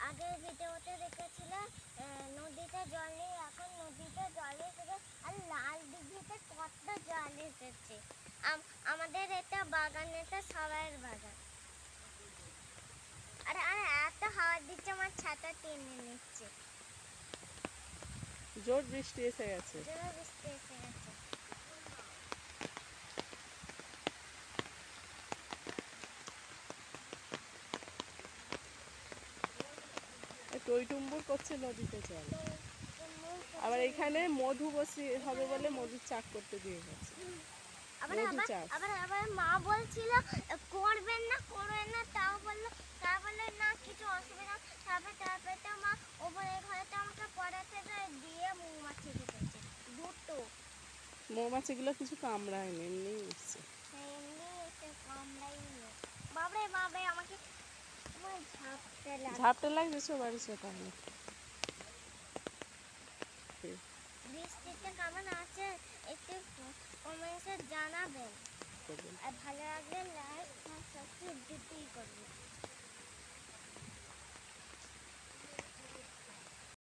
আগের ভিডিওতে দেখেছিল নদীতে জল নেই, এখন নদীতে জল এসেছে আর লাল দিঘিতে কত জল এসেছে। আমাদের এটা বাগান, এটা সবাইয়ের বাগান। আরে আরে এত হাওয়া দিচ্ছে, আমার ছাতা টেনে নিচ্ছে। জোর বৃষ্টি এসে গেছে। জোরে বৃষ্টি এসে গেছে। টইটুম্বুর করছে নদীতে জল। আবার এখানে মধু বসি হবে বলে মধুর চাক করতে দিয়ে গেছে। মধু চাষ। আবার মা বলছিল করবেন না করবেন না, তাও বললো না কিছু অসুবিধা। তারপরে তো মা ওপরে ঘরেতে আমাকে পড়াতে দিয়ে মৌমাছি ঢুকেছে দুটো। মৌমাছিগুলো কিছু কামড়ায়নি, এমনি এসছে। এমনি এসে কামড়াইনি। বাবরে আমাকে ঝাপটা লাগছে সবার তাহলে। বৃষ্টিতে কেমন আছে একটু কমেন্টে জানাবেন। আর ভালো লাগলে লাইক আর সাবস্ক্রাইব